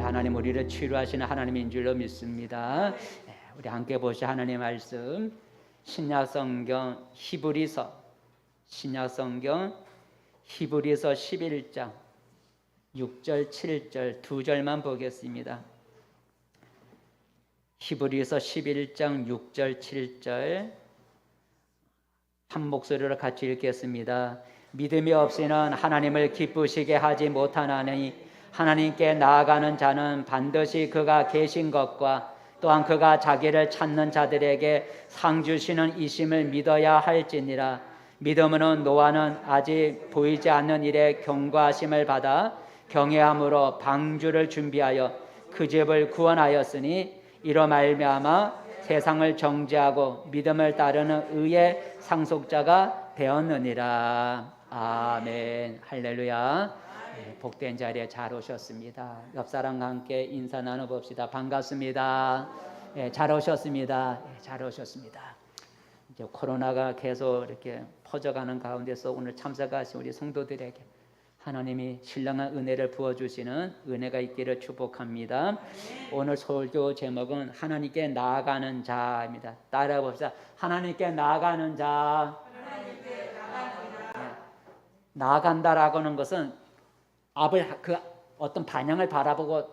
하나님 우리를 치료하시는 하나님인 줄로 믿습니다. 우리 함께 보시죠. 하나님 말씀 신약성경 히브리서 11장 6절 7절 두 절만 보겠습니다. 히브리서 11장 6절 7절 한 목소리로 같이 읽겠습니다. 믿음이 없이는 하나님을 기쁘시게 하지 못하나니 하나님께 나아가는 자는 반드시 그가 계신 것과 또한 그가 자기를 찾는 자들에게 상 주시는 이심을 믿어야 할지니라. 믿음은 노아는 아직 보이지 않는 일에 경고하심을 받아 경외함으로 방주를 준비하여 그 집을 구원하였으니 이로 말미암아 세상을 정죄하고 믿음을 따르는 의의 상속자가 되었느니라. 아멘. 할렐루야. 복된 자리에 잘 오셨습니다. 옆 사람과 함께 인사 나눠봅시다. 반갑습니다. 잘 오셨습니다. 잘 오셨습니다. 이제 코로나가 계속 이렇게 퍼져가는 가운데서 오늘 참석하신 우리 성도들에게 하나님이 신령한 은혜를 부어주시는 은혜가 있기를 축복합니다. 오늘 설교 제목은 하나님께 나아가는 자입니다. 따라해 봅시다. 하나님께 나아가는 자. 나아간다라고 하는 것은 앞을 그 어떤 방향을 바라보고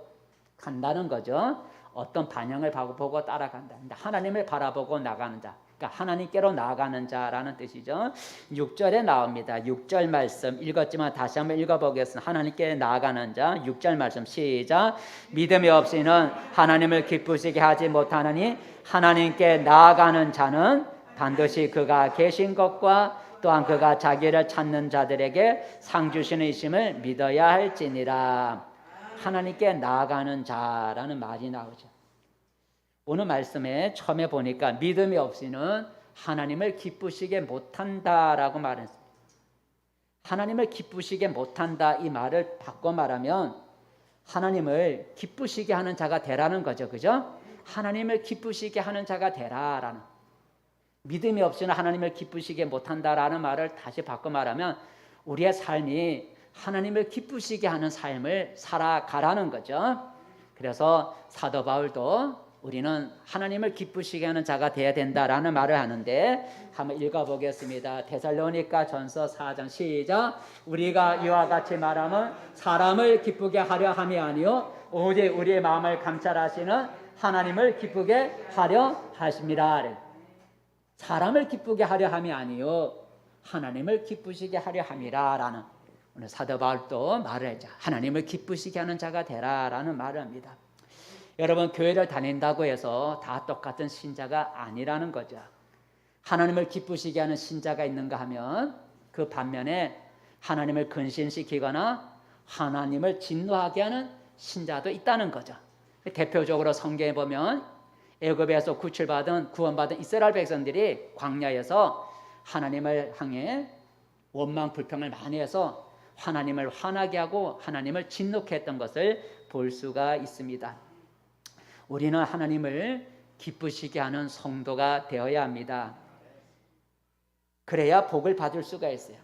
간다는 거죠. 어떤 방향을 보고 따라간다. 하나님을 바라보고 나가는 자. 그러니까 하나님께로 나아가는 자라는 뜻이죠. 6절에 나옵니다. 6절 말씀 읽었지만 다시 한번 읽어보겠습니다. 하나님께 나아가는 자 6절 말씀 시작. 믿음이 없이는 하나님을 기쁘시게 하지 못하느니 하나님께 나아가는 자는 반드시 그가 계신 것과 또한 그가 자기를 찾는 자들에게 상 주시는 이심을 믿어야 할지니라. 하나님께 나아가는 자라는 말이 나오죠. 오늘 말씀에 처음에 보니까 믿음이 없이는 하나님을 기쁘시게 못한다라고 말했습니다. 하나님을 기쁘시게 못한다 이 말을 바꿔 말하면 하나님을 기쁘시게 하는 자가 되라는 거죠. 그죠? 하나님을 기쁘시게 하는 자가 되라라는. 믿음이 없이는 하나님을 기쁘시게 못한다라는 말을 다시 바꿔 말하면 우리의 삶이 하나님을 기쁘시게 하는 삶을 살아가라는 거죠. 그래서 사도 바울도 우리는 하나님을 기쁘시게 하는 자가 되어야 된다라는 말을 하는데 한번 읽어보겠습니다. 데살로니가 전서 4장 시작. 우리가 이와 같이 말하면 사람을 기쁘게 하려 함이 아니요 오직 우리의 마음을 감찰하시는 하나님을 기쁘게 하려 하십니다. 사람을 기쁘게 하려 함이 아니요 하나님을 기쁘시게 하려 함이라라는 오늘 사도 바울도 말을 했죠. 하나님을 기쁘시게 하는 자가 되라라는 말을 합니다. 여러분 교회를 다닌다고 해서 다 똑같은 신자가 아니라는 거죠. 하나님을 기쁘시게 하는 신자가 있는가 하면 그 반면에 하나님을 근심시키거나 하나님을 진노하게 하는 신자도 있다는 거죠. 대표적으로 성경에 보면 애굽에서 구원받은 이스라엘 백성들이 광야에서 하나님을 향해 원망 불평을 많이 해서 하나님을 화나게 하고 하나님을 진노케 했던 것을 볼 수가 있습니다. 우리는 하나님을 기쁘시게 하는 성도가 되어야 합니다. 그래야 복을 받을 수가 있어요.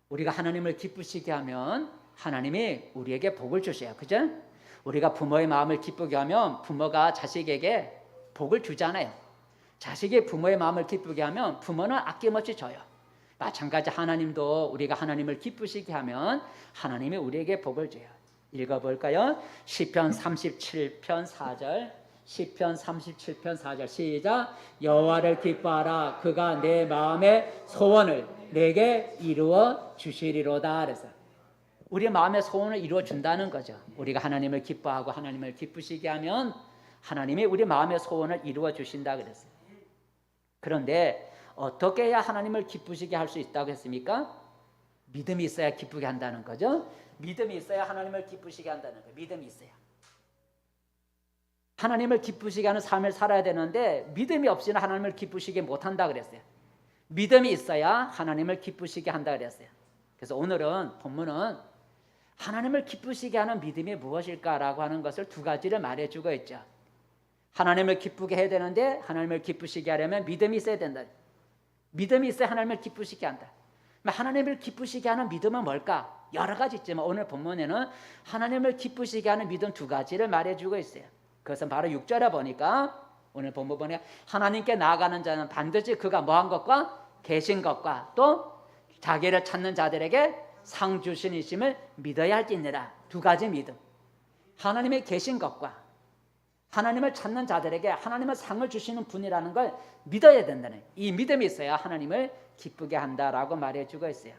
우리가 하나님을 기쁘시게 하면 하나님이 우리에게 복을 주셔요. 그죠? 우리가 부모의 마음을 기쁘게 하면 부모가 자식에게 복을 주잖아요. 자식이 부모의 마음을 기쁘게 하면 부모는 아낌없이 줘요. 마찬가지 하나님도 우리가 하나님을 기쁘시게 하면 하나님이 우리에게 복을 줘요. 읽어볼까요? 시편 37편 4절 시편 37편 4절 시작. 여호와를 기뻐하라 그가 내 마음의 소원을 내게 이루어 주시리로다. 그래서 우리 마음의 소원을 이루어 준다는 거죠. 우리가 하나님을 기뻐하고 하나님을 기쁘시게 하면 하나님이 우리 마음의 소원을 이루어 주신다 그랬어요. 그런데 어떻게 해야 하나님을 기쁘시게 할 수 있다고 했습니까? 믿음이 있어야 기쁘게 한다는 거죠. 믿음이 있어야 하나님을 기쁘시게 한다는 거예요. 믿음이 있어야. 하나님을 기쁘시게 하는 삶을 살아야 되는데 믿음이 없이는 하나님을 기쁘시게 못한다 그랬어요. 믿음이 있어야 하나님을 기쁘시게 한다 그랬어요. 그래서 오늘은 본문은 하나님을 기쁘시게 하는 믿음이 무엇일까라고 하는 것을 두 가지를 말해주고 있죠. 하나님을 기쁘게 해야 되는데 하나님을 기쁘시게 하려면 믿음이 있어야 된다. 믿음이 있어야 하나님을 기쁘시게 한다. 하나님을 기쁘시게 하는 믿음은 뭘까? 여러 가지 있지만 오늘 본문에는 하나님을 기쁘시게 하는 믿음 두 가지를 말해주고 있어요. 그것은 바로 6절에 보니까 오늘 본문 보니까 하나님께 나아가는 자는 반드시 그가 뭐한 것과 계신 것과 또 자기를 찾는 자들에게 상 주신이심을 믿어야 할지니라. 두 가지 믿음. 하나님의 계신 것과 하나님을 찾는 자들에게 하나님은 상을 주시는 분이라는 걸 믿어야 된다는, 이 믿음이 있어야 하나님을 기쁘게 한다라고 말해주고 있어요.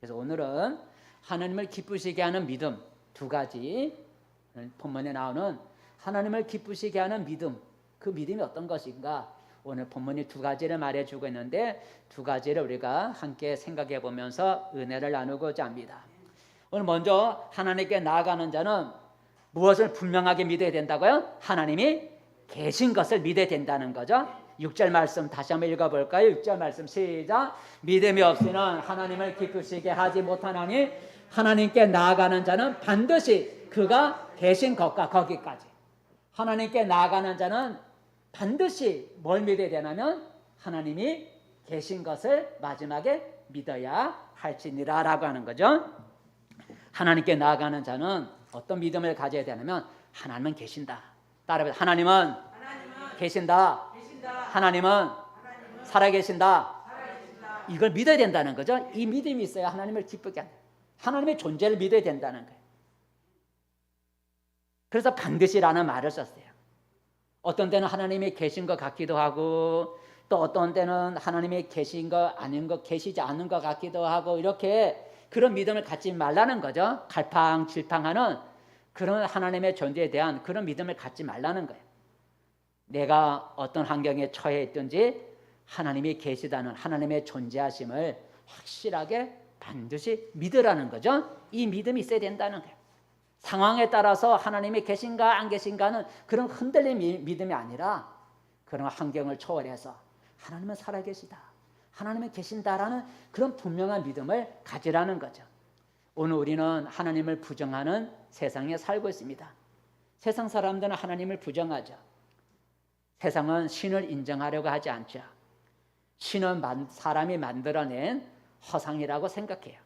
그래서 오늘은 하나님을 기쁘시게 하는 믿음 두 가지, 본문에 나오는 하나님을 기쁘시게 하는 믿음, 그 믿음이 어떤 것인가, 오늘 본문이 두 가지를 말해주고 있는데 두 가지를 우리가 함께 생각해 보면서 은혜를 나누고자 합니다. 오늘 먼저 하나님께 나아가는 자는 무엇을 분명하게 믿어야 된다고요? 하나님이 계신 것을 믿어야 된다는 거죠. 6절 말씀 다시 한번 읽어볼까요? 6절 말씀 시작. 믿음이 없이는 하나님을 기쁘시게 하지 못하나니 하나님께 나아가는 자는 반드시 그가 계신 것과, 거기까지. 하나님께 나아가는 자는 반드시 뭘 믿어야 되냐면 하나님이 계신 것을 마지막에 믿어야 할지니라 라고 하는 거죠. 하나님께 나아가는 자는 어떤 믿음을 가져야 되냐면 하나님은 계신다. 따라해보세요. 하나님은 계신다. 하나님은 살아계신다. 이걸 믿어야 된다는 거죠. 이 믿음이 있어야 하나님을 기쁘게 한다. 하나님의 존재를 믿어야 된다는 거예요. 그래서 반드시라는 말을 썼어요. 어떤 때는 하나님이 계신 것 같기도 하고 또 어떤 때는 하나님이 계신 것 아닌 것, 계시지 않는 것 같기도 하고, 이렇게 그런 믿음을 갖지 말라는 거죠. 갈팡질팡하는 그런 하나님의 존재에 대한 그런 믿음을 갖지 말라는 거예요. 내가 어떤 환경에 처해 있든지 하나님이 계시다는 하나님의 존재하심을 확실하게 반드시 믿으라는 거죠. 이 믿음이 있어야 된다는 거예요. 상황에 따라서 하나님이 계신가 안 계신가는 그런 흔들림 믿음이 아니라 그런 환경을 초월해서 하나님은 살아계시다, 하나님은 계신다라는 그런 분명한 믿음을 가지라는 거죠. 오늘 우리는 하나님을 부정하는 세상에 살고 있습니다. 세상 사람들은 하나님을 부정하죠. 세상은 신을 인정하려고 하지 않죠. 신은 사람이 만들어낸 허상이라고 생각해요.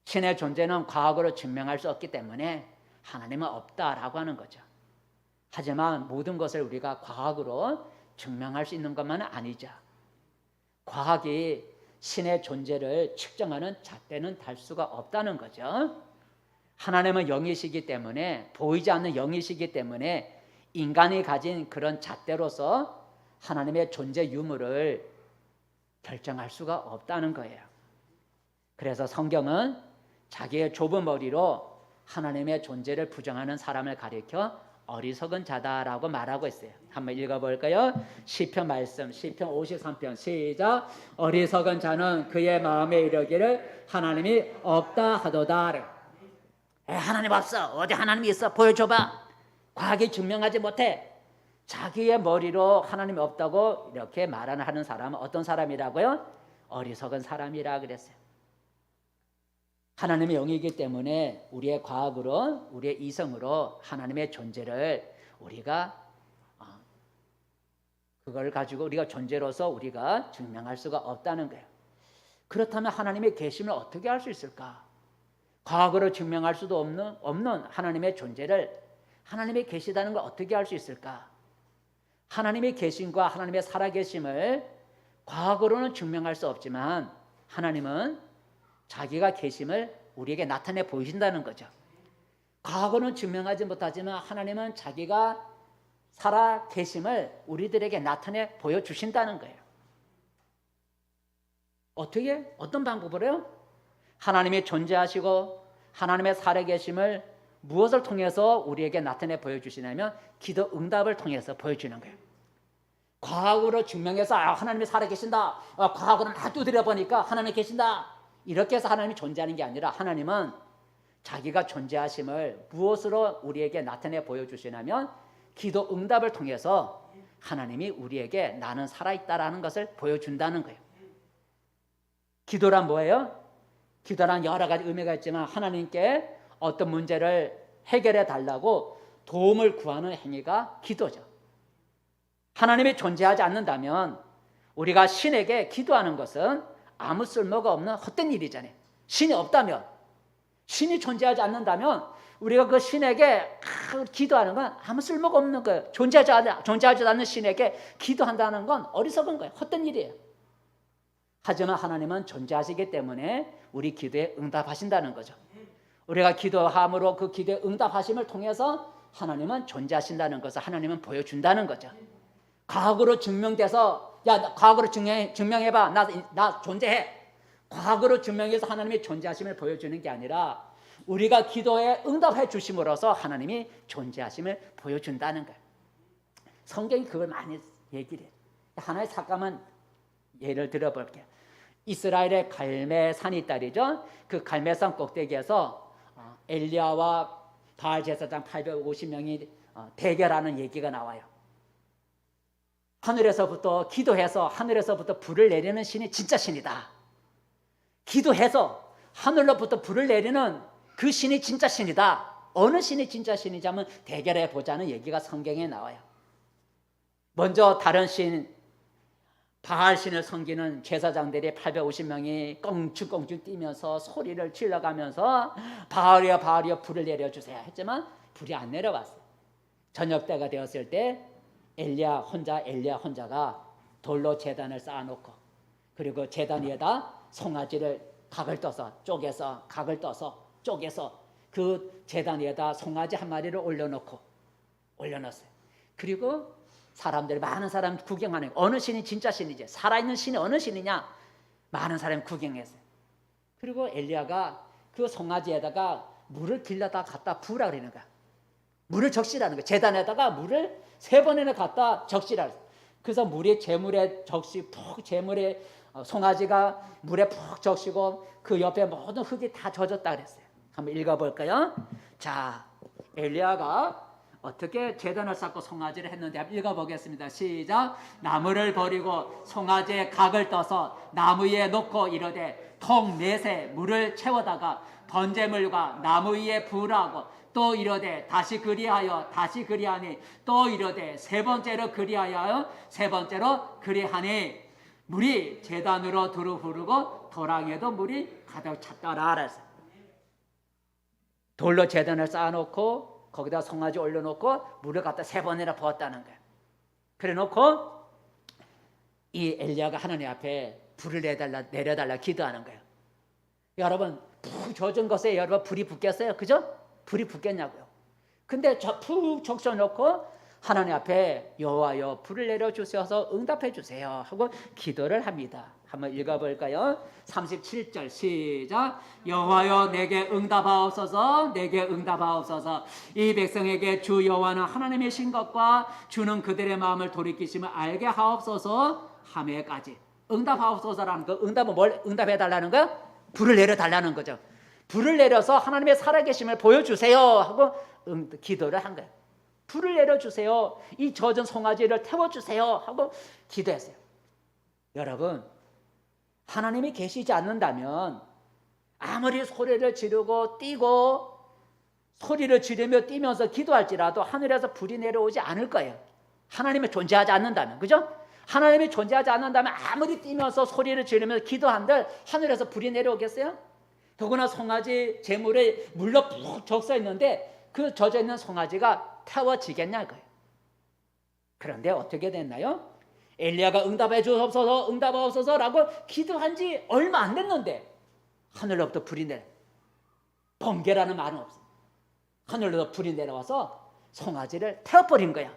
신의 존재는 과학으로 증명할 수 없기 때문에 하나님은 없다라고 하는 거죠. 하지만 모든 것을 우리가 과학으로 증명할 수 있는 것만은 아니죠. 과학이 신의 존재를 측정하는 잣대는 달 수가 없다는 거죠. 하나님은 영이시기 때문에, 보이지 않는 영이시기 때문에 인간이 가진 그런 잣대로서 하나님의 존재 유무를 결정할 수가 없다는 거예요. 그래서 성경은 자기의 좁은 머리로 하나님의 존재를 부정하는 사람을 가리켜 어리석은 자다라고 말하고 있어요. 한번 읽어볼까요? 시편 말씀, 시편 53편 시작. 어리석은 자는 그의 마음에 이르기를 하나님이 없다 하도다. 하나님 없어. 어디 하나님이 있어? 보여줘봐. 과학이 증명하지 못해. 자기의 머리로 하나님이 없다고 이렇게 말하는 사람은 어떤 사람이라고요? 어리석은 사람이라 그랬어요. 하나님의 영이기 때문에 우리의 과학으로, 우리의 이성으로 하나님의 존재를 우리가 그걸 가지고 우리가 존재로서 우리가 증명할 수가 없다는 거예요. 그렇다면 하나님의 계심을 어떻게 할 수 있을까? 과학으로 증명할 수도 없는 하나님의 존재를, 하나님의 계시다는 걸 어떻게 할 수 있을까? 하나님의 계심과 하나님의 살아계심을 과학으로는 증명할 수 없지만 하나님은 자기가 계심을 우리에게 나타내 보이신다는 거죠. 과거는 증명하지 못하지만 하나님은 자기가 살아 계심을 우리들에게 나타내 보여주신다는 거예요. 어떻게? 어떤 방법으로요? 하나님이 존재하시고 하나님의 살아 계심을 무엇을 통해서 우리에게 나타내 보여주시냐면 기도 응답을 통해서 보여주는 거예요. 과학으로 증명해서 하나님이 살아 계신다, 과학으로 막 두드려 보니까 하나님이 계신다, 이렇게 해서 하나님이 존재하는 게 아니라 하나님은 자기가 존재하심을 무엇으로 우리에게 나타내 보여주시냐면 기도 응답을 통해서 하나님이 우리에게 나는 살아있다라는 것을 보여준다는 거예요. 기도란 뭐예요? 기도란 여러 가지 의미가 있지만 하나님께 어떤 문제를 해결해 달라고 도움을 구하는 행위가 기도죠. 하나님이 존재하지 않는다면 우리가 신에게 기도하는 것은 아무 쓸모가 없는 헛된 일이잖아요. 신이 없다면 신이 존재하지 않는다면 우리가 그 신에게 기도하는 건 아무 쓸모가 없는 거예요. 존재하지 않는 신에게 기도한다는 건 어리석은 거예요. 헛된 일이에요. 하지만 하나님은 존재하시기 때문에 우리 기도에 응답하신다는 거죠. 우리가 기도함으로 그 기도에 응답하심을 통해서 하나님은 존재하신다는 것을 하나님은 보여준다는 거죠. 과거로 증명돼서 과거로 증명해봐. 나 존재해. 과거로 증명해서 하나님의 존재하심을 보여주는 게 아니라 우리가 기도에 응답해 주심으로써 하나님이 존재하심을 보여준다는 거예요. 성경이 그걸 많이 얘기를 해요. 하나의 잠깐만 예를 들어볼게요. 이스라엘의 갈멜산이 있다리죠. 그 갈멜산 꼭대기에서 엘리야와 바알 제사장 850명이 대결하는 얘기가 나와요. 하늘에서부터 기도해서 하늘에서부터 불을 내리는 신이 진짜 신이다. 기도해서 하늘로부터 불을 내리는 그 신이 진짜 신이다. 어느 신이 진짜 신이지 하면 대결해 보자는 얘기가 성경에 나와요. 먼저 다른 신 바알 신을 섬기는 제사장들이 850명이 껑충껑충 뛰면서 소리를 질러가면서 바알이여 바알이여 불을 내려주세요 했지만 불이 안 내려왔어요. 저녁 때가 되었을 때 엘리야 혼자가 돌로 제단을 쌓아놓고 그리고 제단 위에다 송아지를 각을 떠서 쪼개서 각을 떠서 쪼개서 그 제단 위에다 송아지 한 마리를 올려놓았어요. 그리고 사람들이 많은 사람 구경하는 어느 신이 진짜 신이지 살아있는 신이 어느 신이냐 많은 사람이 구경했어요. 그리고 엘리야가 그 송아지에다가 물을 길러다 갖다 부으라 그러는 거야. 물을 적시라는 거야. 제단에다가 물을 3번이나 갖다 적시라. 그래서 물이 재물에 적시 푹 재물에 송아지가 물에 푹 적시고 그 옆에 모든 흙이 다 젖었다 그랬어요. 한번 읽어볼까요? 자, 엘리야가 어떻게 제단을 쌓고 송아지를 했는데 한번 읽어보겠습니다. 시작. 나무를 버리고 송아지에 각을 떠서 나무 위에 놓고 이르되 통 4새 물을 채워다가 번제물과 나무 위에 부으라고 또 이르되 다시 그리하여 다시 그리하니 또 이르되 3번째로 그리하여 3번째로 그리하니 물이 제단으로 두루 흐르고 도랑에도 물이 가득 찼더라 그랬어요. 돌로 제단을 쌓아놓고 거기다 송아지 올려놓고 물을 갖다 3번이나 부었다는 거예요. 그래놓고 이 엘리야가 하나님 앞에 불을 내려달라 기도하는 거예요. 여러분 푹 젖은 것에 여러분 불이 붙겠어요? 그죠? 불이 붙겠냐고요. 근데 푹 적셔놓고 하나님 앞에 여호와여 불을 내려주셔서 응답해 주세요 하고 기도를 합니다. 한번 읽어볼까요? 37절 시작. 여호와여 내게 응답하옵소서 내게 응답하옵소서. 이 백성에게 주 여호와는 하나님이신 것과 주는 그들의 마음을 돌이키심을 알게 하옵소서 하매까지. 응답하옵소서라는 거 응답은 뭘 응답해달라는 거야? 불을 내려달라는 거죠. 불을 내려서 하나님의 살아계심을 보여주세요 하고 기도를 한 거예요. 불을 내려주세요. 이 젖은 송아지를 태워주세요 하고 기도했어요. 여러분 하나님이 계시지 않는다면 아무리 소리를 지르고 뛰고 소리를 지르며 뛰면서 기도할지라도 하늘에서 불이 내려오지 않을 거예요. 하나님이 존재하지 않는다면. 그죠? 하나님이 존재하지 않는다면 아무리 뛰면서 소리를 지르면서 기도한들 하늘에서 불이 내려오겠어요? 더구나 송아지 재물에 물로 푹 적셔 있는데 그 젖어 있는 송아지가 태워지겠냐 이거예요. 그런데 어떻게 됐나요? 엘리야가 응답해 주옵소서 응답하옵소서라고 기도한 지 얼마 안 됐는데 하늘로부터 불이 내려. 번개라는 말은 없어. 하늘로부터 불이 내려와서 송아지를 태워버린 거야.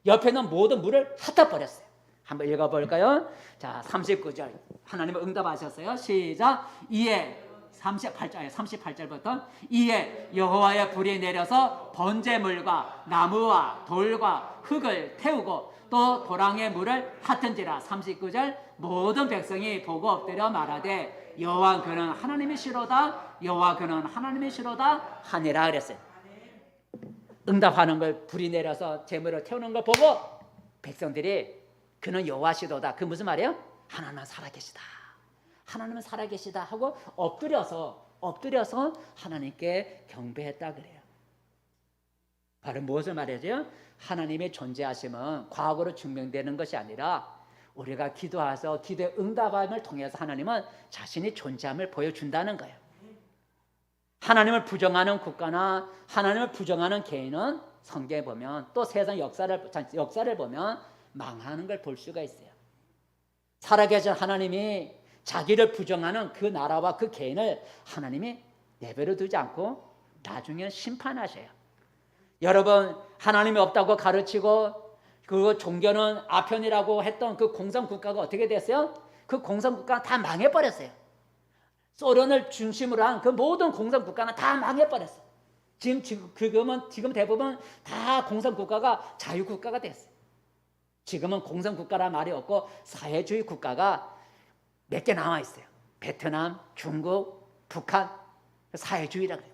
옆에는 모든 물을 흩어버렸어요. 한번 읽어볼까요? 자, 39절 하나님은 응답하셨어요. 시작. 이에 38절부터 이에 여호와의 불이 내려서 번제물과 나무와 돌과 흙을 태우고 또 도랑의 물을 핫은지라. 39절 모든 백성이 보고 엎드려 말하되 여호와 그는 하나님이시로다 여호와 그는 하나님이시로다 하니라 그랬어요. 응답하는 걸 불이 내려서 제물을 태우는 걸 보고 백성들이 그는 여호와시로다. 그 무슨 말이에요? 하나님은 살아계시다. 하나님은 살아계시다 하고 엎드려서 하나님께 경배했다 그래요. 바로 무엇을 말하죠? 하나님의 존재하심은 과거로 증명되는 것이 아니라 우리가 기도해서 기도의 응답함을 통해서 하나님은 자신이 존재함을 보여준다는 거예요. 하나님을 부정하는 국가나 하나님을 부정하는 개인은 성경에 보면 또 세상 역사를 보면 망하는 걸 볼 수가 있어요. 살아계신 하나님이 자기를 부정하는 그 나라와 그 개인을 하나님이 내버려 두지 않고 나중에 심판하셔요. 여러분, 하나님이 없다고 가르치고 그 종교는 아편이라고 했던 그 공산국가가 어떻게 됐어요? 그 공산국가는 다 망해버렸어요. 소련을 중심으로 한 그 모든 공산국가는 다 망해버렸어요. 지금 대부분 다 공산국가가 자유국가가 됐어요. 지금은 공산국가란 말이 없고 사회주의 국가가 몇 개 남아있어요. 베트남, 중국, 북한, 사회주의라고 해요.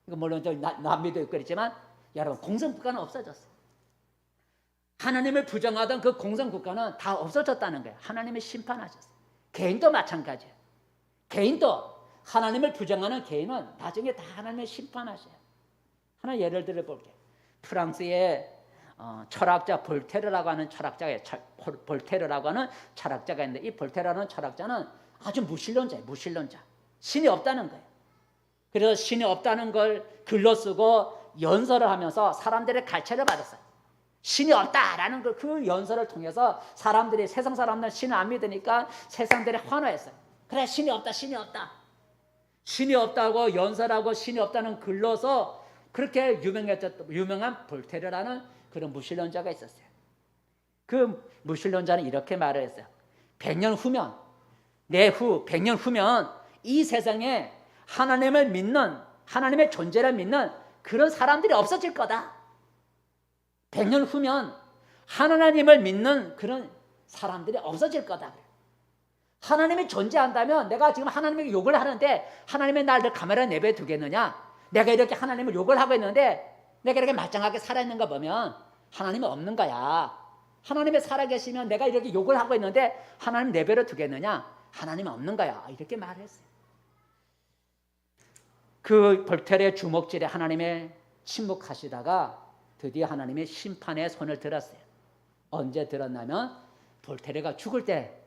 물론 남미도 있고 그렇지만 여러분, 공산국가는 없어졌어요. 하나님을 부정하던 그 공산국가는 다 없어졌다는 거예요. 하나님이 심판하셨어요. 개인도 마찬가지예요. 개인도 하나님을 부정하는 개인은 나중에 다 하나님을 심판하셔요. 하나 예를 들어 볼게요. 프랑스의 철학자 볼테르라고 하는 철학자가 있는데, 이 볼테르라는 철학자는 아주 무신론자예요. 무신론자. 신이 없다는 거예요. 그래서 신이 없다는 걸 글로 쓰고 연설을 하면서 사람들의 갈채를 받았어요. 신이 없다라는 그 연설을 통해서 사람들이, 세상 사람들은 신을 안 믿으니까 세상들이 환호했어요. 그래, 신이 없다, 신이 없다. 신이 없다고 연설하고 신이 없다는 글로서 그렇게 유명한 볼테르라는 그런 무신론자가 있었어요. 그 무신론자는 이렇게 말을 했어요. 100년 후면, 내후 100년 후면 이 세상에 하나님을 믿는, 하나님의 존재를 믿는 그런 사람들이 없어질 거다. 100년 후면 하나님을 믿는 그런 사람들이 없어질 거다. 하나님이 존재한다면 내가 지금 하나님에게 욕을 하는데 하나님이 나를 카메라에 내버려 두겠느냐? 내가 이렇게 하나님을 욕을 하고 있는데 내가 이렇게 말짱하게 살아있는 거 보면 하나님이 없는 거야. 하나님이 살아계시면 내가 이렇게 욕을 하고 있는데 하나님 내버려 두겠느냐? 하나님이 없는 거야. 이렇게 말했어요. 그 볼테르의 주먹질에 하나님의 침묵하시다가 드디어 하나님의 심판의 손을 들었어요. 언제 들었냐면 볼테르가 죽을 때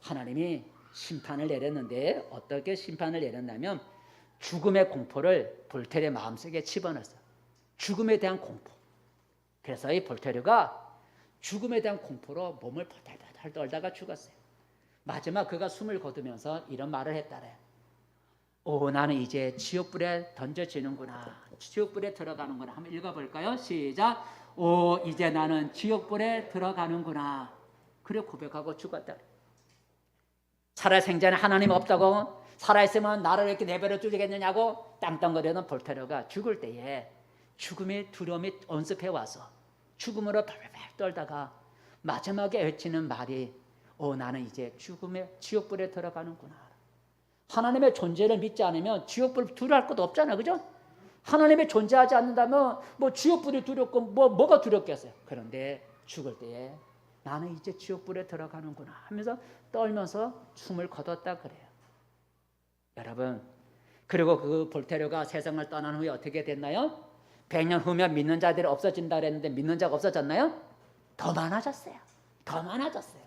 하나님이 심판을 내렸는데, 어떻게 심판을 내렸냐면 죽음의 공포를 볼테르의 마음속에 집어넣었어요. 죽음에 대한 공포. 그래서 이 볼테르가 죽음에 대한 공포로 몸을 팔팔 떨다가 죽었어요. 마지막 그가 숨을 거두면서 이런 말을 했다래. 나는 이제 지옥불에 던져지는구나. 지옥불에 들어가는구나. 한번 읽어볼까요? 시작. 이제 나는 지옥불에 들어가는구나. 그래 고백하고 죽었다. 살아생전에 하나님 없다고, 살아있으면 나를 이렇게 내버려 두겠느냐고 땅땅거리는 볼테르가 죽을 때에 죽음의 두려움이 언습해 와서 죽음으로 팔팔 떨다가 마지막에 외치는 말이 나는 이제 죽음의 지옥불에 들어가는구나. 하나님의 존재를 믿지 않으면 지옥불 두려워할 것도 없잖아요. 그죠? 하나님의 존재하지 않는다면 뭐 지옥불이 두렵고 뭐가 두렵겠어요. 그런데 죽을 때에 나는 이제 지옥불에 들어가는구나 하면서 떨면서 숨을 거뒀다 그래요. 여러분, 그리고 그 볼테르가 세상을 떠난 후에 어떻게 됐나요? 100년 후면 믿는 자들이 없어진다 그랬는데 믿는 자가 없어졌나요? 더 많아졌어요. 더 많아졌어요.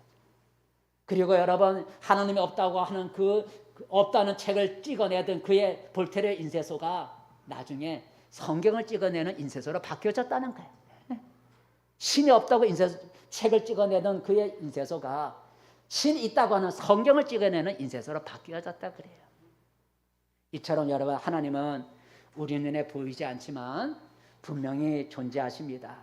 그리고 여러분, 하나님이 없다고 하는 그 없다는 책을 찍어내던 그의 볼테르의 인쇄소가 나중에 성경을 찍어내는 인쇄소로 바뀌어졌다는 거예요. 신이 없다고 책을 찍어내던 그의 인쇄소가 신이 있다고 하는 성경을 찍어내는 인쇄소로 바뀌어졌다 그래요. 이처럼 여러분, 하나님은 우리 눈에 보이지 않지만 분명히 존재하십니다.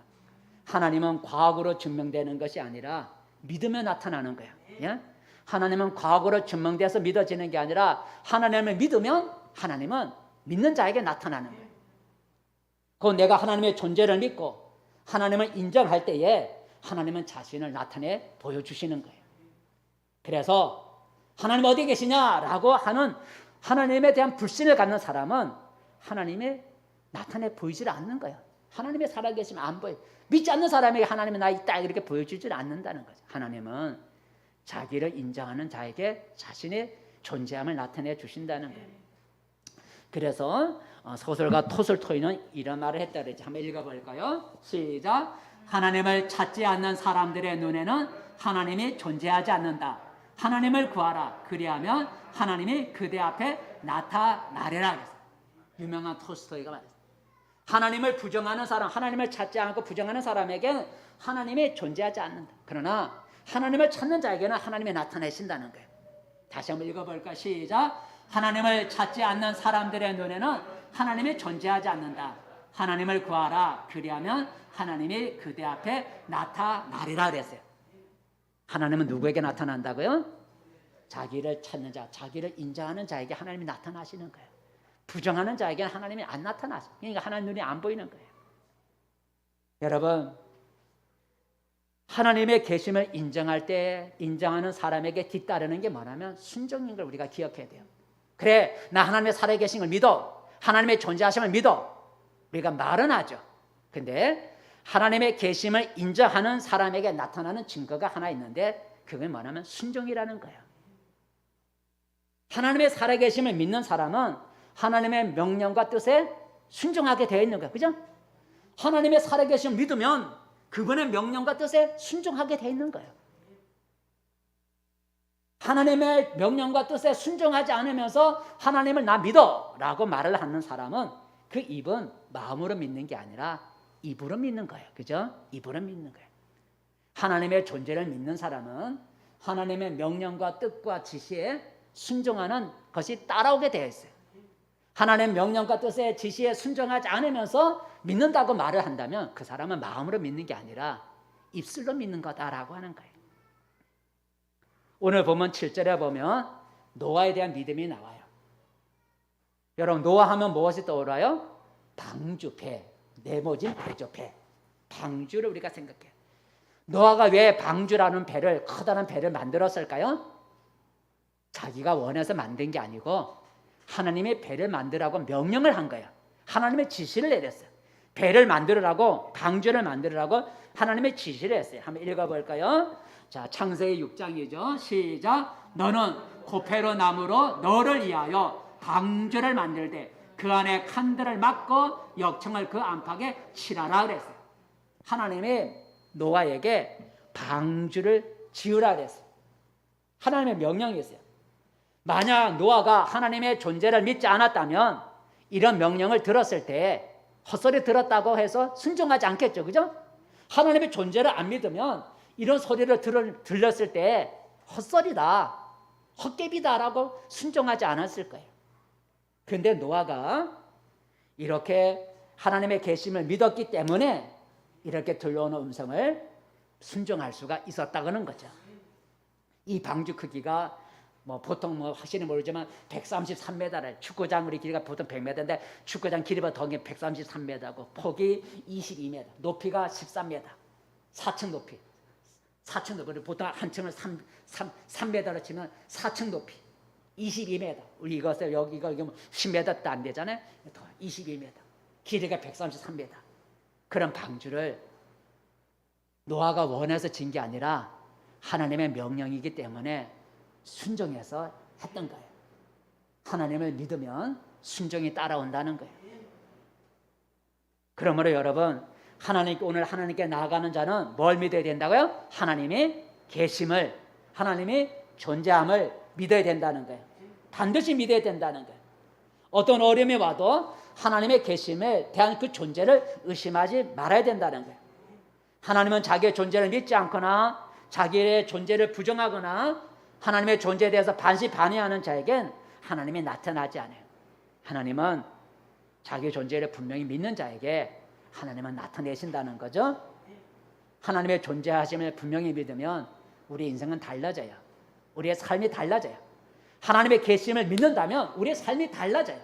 하나님은 과학으로 증명되는 것이 아니라 믿으며 나타나는 거예요. 예? 하나님은 과학으로 증명돼서 믿어지는 게 아니라 하나님을 믿으면 하나님은 믿는 자에게 나타나는 거예요. 그 내가 하나님의 존재를 믿고 하나님을 인정할 때에 하나님은 자신을 나타내 보여주시는 거예요. 그래서 하나님 어디 계시냐라고 하는 하나님에 대한 불신을 갖는 사람은 하나님이 나타내 보이질 않는 거예요. 하나님이 살아계시면 안 보여요. 믿지 않는 사람에게 하나님이 나 있다 이렇게 보여주질 않는다는 거죠. 하나님은 자기를 인정하는 자에게 자신의 존재함을 나타내 주신다는 거예요. 그래서 소설가 톨스토이는 이런 말을 했다 그랬지. 한번 읽어볼까요? 시작. 하나님을 찾지 않는 사람들의 눈에는 하나님이 존재하지 않는다. 하나님을 구하라. 그리하면 하나님이 그대 앞에 나타나리라 그랬어요. 유명한 톨스토이가 말했어요. 하나님을 부정하는 사람, 하나님을 찾지 않고 부정하는 사람에게는 하나님이 존재하지 않는다. 그러나 하나님을 찾는 자에게는 하나님이 나타내신다는 거예요. 다시 한번 읽어볼까? 시작. 하나님을 찾지 않는 사람들의 눈에는 하나님이 존재하지 않는다. 하나님을 구하라. 그리하면 하나님이 그대 앞에 나타나리라 그랬어요. 하나님은 누구에게 나타난다고요? 자기를 찾는 자, 자기를 인정하는 자에게 하나님이 나타나시는 거예요. 부정하는 자에게는 하나님이 안 나타나셔요. 그러니까 하나님 눈이 안 보이는 거예요. 여러분, 하나님의 계심을 인정할 때 인정하는 사람에게 뒤따르는 게 뭐냐면 순종인 걸 우리가 기억해야 돼요. 그래, 나 하나님의 살아계심을 믿어. 하나님의 존재하심을 믿어. 우리가 말은 하죠. 근데 하나님의 계심을 인정하는 사람에게 나타나는 증거가 하나 있는데 그게 뭐냐면 순종이라는 거예요. 하나님의 살아계심을 믿는 사람은 하나님의 명령과 뜻에 순종하게 되어 있는 거예요. 그죠? 하나님의 살아계심을 믿으면 그분의 명령과 뜻에 순종하게 되어 있는 거예요. 하나님의 명령과 뜻에 순종하지 않으면서 하나님을 나 믿어 라고 말을 하는 사람은 그 입은 마음으로 믿는 게 아니라 입으로 믿는 거예요. 그죠? 입으로 믿는 거예요. 하나님의 존재를 믿는 사람은 하나님의 명령과 뜻과 지시에 순종하는 것이 따라오게 되어 있어요. 하나님의 명령과 뜻의 지시에 순종하지 않으면서 믿는다고 말을 한다면 그 사람은 마음으로 믿는 게 아니라 입술로 믿는 거다라고 하는 거예요. 오늘 보면 7절에 보면 노아에 대한 믿음이 나와요. 여러분, 노아 하면 무엇이 떠올라요? 방주, 배, 네모진 배죠. 배. 방주를 우리가 생각해요. 노아가 왜 방주라는 배를, 커다란 배를 만들었을까요? 자기가 원해서 만든 게 아니고 하나님의 배를 만들라고 명령을 한 거예요. 하나님의 지시를 내렸어요. 배를 만들으라고, 방주를 만들으라고 하나님의 지시를 했어요. 한번 읽어볼까요? 자, 창세기 6장이죠. 시작. 너는 고페로 나무로 너를 위하여 방주를 만들되 그 안에 칸들을 막고 역청을 그 안팎에 칠하라 그랬어요. 하나님이 노아에게 방주를 지으라 그랬어요. 하나님의 명령이었어요. 만약 노아가 하나님의 존재를 믿지 않았다면 이런 명령을 들었을 때 헛소리 들었다고 해서 순종하지 않겠죠. 그죠? 하나님의 존재를 안 믿으면 이런 소리를 들렸을 때 헛소리다, 헛개비다라고 순종하지 않았을 거예요. 그런데 노아가 이렇게 하나님의 계심을 믿었기 때문에 이렇게 들려오는 음성을 순종할 수가 있었다는 거죠. 이 방주 크기가 보통 확실히 모르지만 133m래. 축구장 우리 길이가 보통 100m인데 축구장 길이보다 더 긴 133m고 폭이 22m, 높이가 13m, 4층 높이. 4층 높이. 보통 한 층을 3m로 치면 4층 높이 22m. 우리 이것을 여기 이거 10m도 안 되잖아요. 22m. 길이가 133m. 그런 방주를 노아가 원해서 진 게 아니라 하나님의 명령이기 때문에 순종해서 했던 거예요. 하나님을 믿으면 순종이 따라온다는 거예요. 그러므로 여러분, 오늘 하나님께 나아가는 자는 뭘 믿어야 된다고요? 하나님의 계심을, 하나님의 존재함을 믿어야 된다는 거예요. 반드시 믿어야 된다는 거예요. 어떤 어려움이 와도 하나님의 계심에 대한 그 존재를 의심하지 말아야 된다는 거예요. 하나님은 자기의 존재를 믿지 않거나 자기의 존재를 부정하거나 하나님의 존재에 대해서 반시반의하는 자에겐 하나님이 나타나지 않아요. 하나님은 자기의 존재를 분명히 믿는 자에게 하나님은 나타내신다는 거죠. 하나님의 존재하심을 분명히 믿으면 우리 인생은 달라져요. 우리의 삶이 달라져요. 하나님의 계심을 믿는다면 우리의 삶이 달라져요.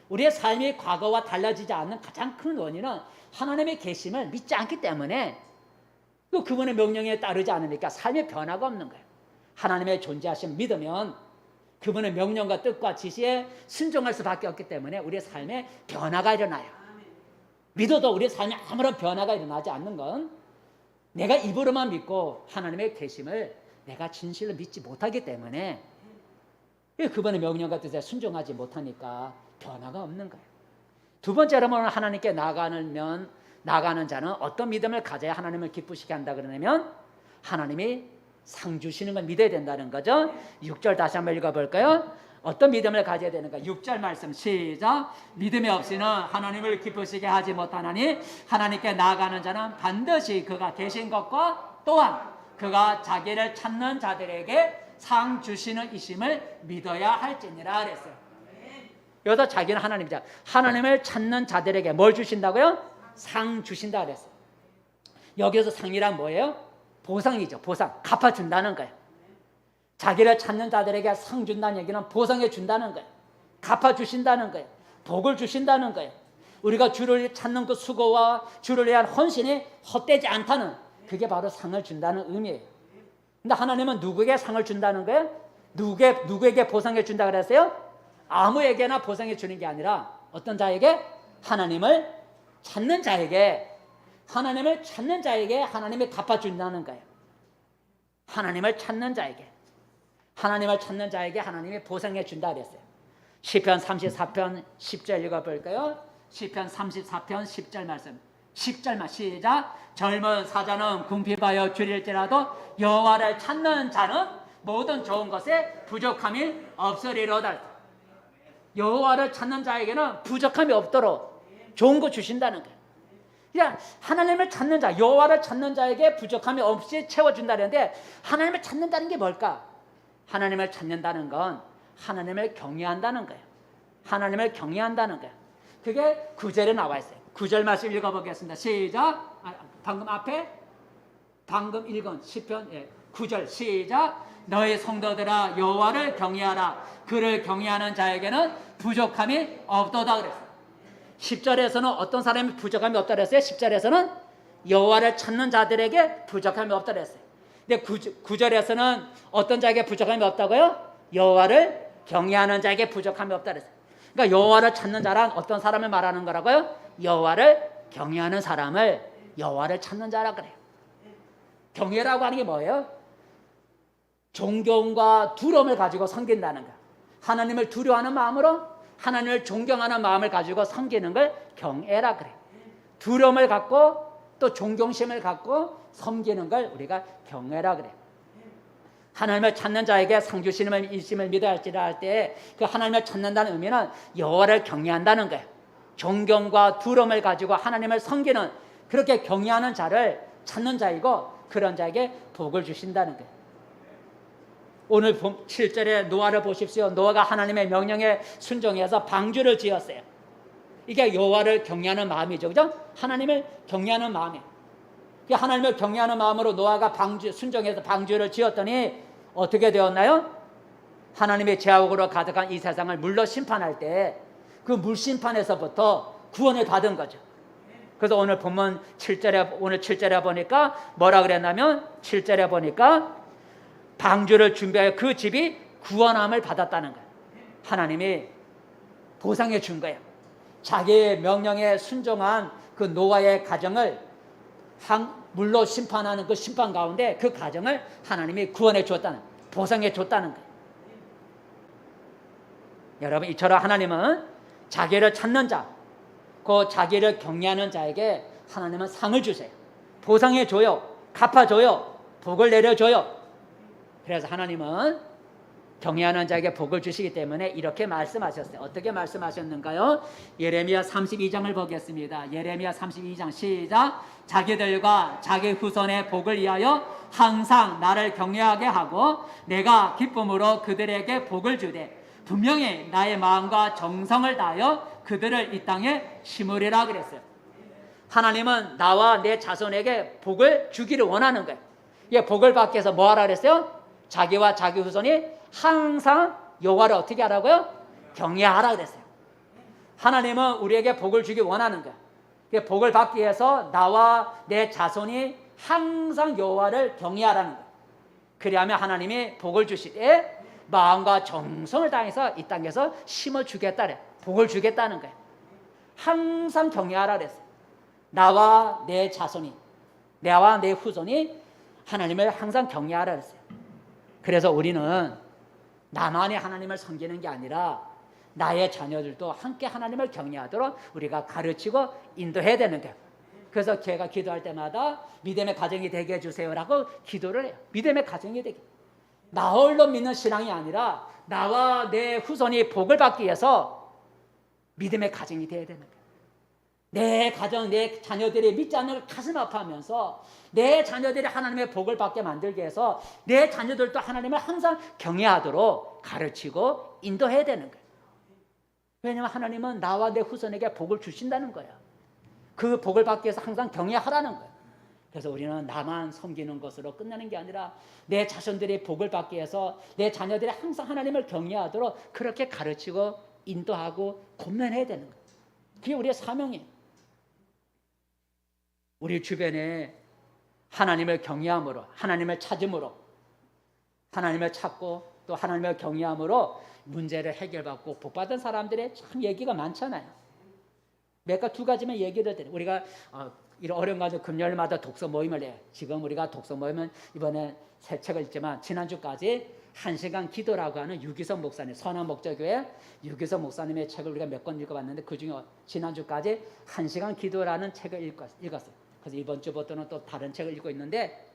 우리의 삶이 과거와 달라지지 않는 가장 큰 원인은 하나님의 계심을 믿지 않기 때문에 또 그분의 명령에 따르지 않으니까 삶의 변화가 없는 거예요. 하나님의 존재하심을 믿으면 그분의 명령과 뜻과 지시에 순종할 수밖에 없기 때문에 우리의 삶에 변화가 일어나요. 믿어도 우리의 삶에 아무런 변화가 일어나지 않는 건 내가 입으로만 믿고 하나님의 계심을 내가 진실로 믿지 못하기 때문에 그분의 명령과 뜻에 순종하지 못하니까 변화가 없는 거예요. 두 번째로는 하나님께 나아가는 자는 어떤 믿음을 가져야 하나님을 기쁘시게 한다 그러냐면 하나님이 상 주시는 걸 믿어야 된다는 거죠. 6절 다시 한번 읽어볼까요? 어떤 믿음을 가져야 되는가? 6절 말씀 시작. 믿음이 없이는 하나님을 기쁘시게 하지 못하나니 하나님께 나아가는 자는 반드시 그가 계신 것과 또한 그가 자기를 찾는 자들에게 상 주시는 이심을 믿어야 할지니라 그랬어요. 여기서 자기는 하나님이자 하나님을 찾는 자들에게 뭘 주신다고요? 상 주신다 그랬어요. 여기서 상이란 뭐예요? 보상이죠. 보상. 갚아준다는 거예요. 자기를 찾는 자들에게 상 준다는 얘기는 보상해 준다는 거예요. 갚아주신다는 거예요. 복을 주신다는 거예요. 우리가 주를 찾는 그 수고와 주를 위한 헌신이 헛되지 않다는, 그게 바로 상을 준다는 의미예요. 근데 하나님은 누구에게 상을 준다는 거예요? 누구에게 보상해 준다 그랬어요? 아무에게나 보상해 주는 게 아니라 어떤 자에게? 하나님을 찾는 자에게, 하나님을 찾는 자에게 하나님이 갚아준다는 거예요. 하나님을 찾는 자에게, 하나님을 찾는 자에게 하나님이 보상해 준다 그랬어요. 시편 34편 10절 읽어볼까요? 시편 34편 10절 말씀. 10절만 시작. 젊은 사자는 궁핍하여 줄일지라도 여호와를 찾는 자는 모든 좋은 것에 부족함이 없으리로다. 여호와를 찾는 자에게는 부족함이 없도록 좋은 거 주신다는 거예요. 그냥 하나님을 찾는 자, 여호와를 찾는 자에게 부족함이 없이 채워준다는데, 하나님을 찾는다는 게 뭘까? 하나님을 찾는다는 건 하나님을 경외한다는 거예요. 하나님을 경외한다는 거예요. 그게 9절에 나와 있어요. 9절 말씀 읽어보겠습니다. 시작. 방금 읽은 시편 9절 시작. 너희 성도들아 여호와를 경외하라. 그를 경외하는 자에게는 부족함이 없도다 그랬어요. 10절에서는 어떤 사람이 부족함이 없다 그랬어요? 10절에서는 여호와를 찾는 자들에게 부족함이 없다 그랬어요. 근데 9절에서는 어떤 자에게 부족함이 없다고요? 여호와를 경외하는 자에게 부족함이 없다 그랬어요. 그러니까 여호와를 찾는 자란 어떤 사람을 말하는 거라고요? 여호와를 경외하는 사람을 여호와를 찾는 자라 그래요. 경외라고 하는 게 뭐예요? 존경과 두려움을 가지고 섬긴다는 거예요. 하나님을 두려워하는 마음으로, 하나님을 존경하는 마음을 가지고 섬기는 걸 경외라 그래요. 두려움을 갖고 또 존경심을 갖고 섬기는 걸 우리가 경외라 그래요. 하나님을 찾는 자에게 상 주시는 이심을 믿어야 할지라 할 때 그 하나님을 찾는다는 의미는 여호와를 경외한다는 거예요. 존경과 두려움을 가지고 하나님을 섬기는, 그렇게 경외하는 자를 찾는 자이고, 그런 자에게 복을 주신다는 거예요. 오늘 7절에 노아를 보십시오. 노아가 하나님의 명령에 순종해서 방주를 지었어요. 이게 여호와를 경외하는 마음이죠. 그죠? 하나님을 경외하는 마음이에요. 하나님을 경외하는 마음으로 노아가 순종해서 방주를 지었더니 어떻게 되었나요? 하나님의 제약으로 가득한 이 세상을 물로 심판할 때 그 물심판에서부터 구원을 받은 거죠. 그래서 오늘 본문 7절에 보니까 뭐라 그랬냐면 7절에 보니까 방주를 준비하여 그 집이 구원함을 받았다는 거예요. 하나님이 보상해 준 거예요. 자기의 명령에 순종한 그 노아의 가정을 물로 심판하는 그 심판 가운데 그 가정을 하나님이 구원해 줬다는, 보상해 줬다는 거예요. 여러분, 이처럼 하나님은 자기를 찾는 자, 그 자기를 경외하는 자에게 하나님은 상을 주세요. 보상해 줘요. 갚아줘요. 복을 내려줘요. 그래서 하나님은 경외하는 자에게 복을 주시기 때문에 이렇게 말씀하셨어요. 어떻게 말씀하셨는가요? 예레미야 32장을 보겠습니다. 예레미야 32장 시작. 자기들과 자기 후손의 복을 위하여 항상 나를 경외하게 하고 내가 기쁨으로 그들에게 복을 주되 분명히 나의 마음과 정성을 다하여 그들을 이 땅에 심으리라 그랬어요. 하나님은 나와 내 자손에게 복을 주기를 원하는 거예요. 이 복을 받기 위해서 뭐 하라 그랬어요? 자기와 자기 후손이 항상 여호와를 어떻게 하라고요? 경외하라 그랬어요. 하나님은 우리에게 복을 주기 원하는 거예요. 복을 받기 위해서 나와 내 자손이 항상 여호와를 경외하라는 거예요. 그리하면 하나님이 복을 주시되 마음과 정성을 다해서 이 땅에서 심어주겠다 그래요. 복을 주겠다는 거예요. 항상 경외하라 그랬어요. 나와 내 자손이, 나와 내 후손이 하나님을 항상 경외하라 그랬어요. 그래서 우리는 나만이 하나님을 섬기는 게 아니라 나의 자녀들도 함께 하나님을 경외하도록 우리가 가르치고 인도해야 되는 거예요. 그래서 제가 기도할 때마다 믿음의 가정이 되게 해주세요라고 기도를 해요. 믿음의 가정이 되게. 나 홀로 믿는 신앙이 아니라 나와 내 후손이 복을 받기 위해서 믿음의 가정이 되어야 되는 거예요. 내 가정, 내 자녀들이 믿지 않는 걸 가슴 아파하면서 내 자녀들이 하나님의 복을 받게 만들기 위해서 내 자녀들도 하나님을 항상 경외하도록 가르치고 인도해야 되는 거예요. 왜냐하면 하나님은 나와 내 후손에게 복을 주신다는 거예요. 그 복을 받기 위해서 항상 경외하라는 거예요. 그래서 우리는 나만 섬기는 것으로 끝나는 게 아니라 내 자손들이 복을 받기 위해서 내 자녀들이 항상 하나님을 경외하도록 그렇게 가르치고 인도하고 권면해야 되는 거예요. 그게 우리의 사명이에요. 우리 주변에 하나님을 경외함으로, 하나님을 찾음으로, 하나님을 찾고 또 하나님을 경외함으로 문제를 해결받고 복받은 사람들의 참 얘기가 많잖아요. 몇 가지 두 가지만 얘기를 드려요. 우리가 이런 어려운 가지고 금요일마다 독서 모임을 해요. 지금 우리가 독서 모임은 이번에 새 책을 읽지만 지난주까지 1시간 기도라고 하는 유기성 목사님, 선한목자교회 유기성 목사님의 책을 우리가 몇 권 읽어봤는데 그중에 지난주까지 1시간 기도라는 책을 읽었어요. 그래서 이번 주부터는 또 다른 책을 읽고 있는데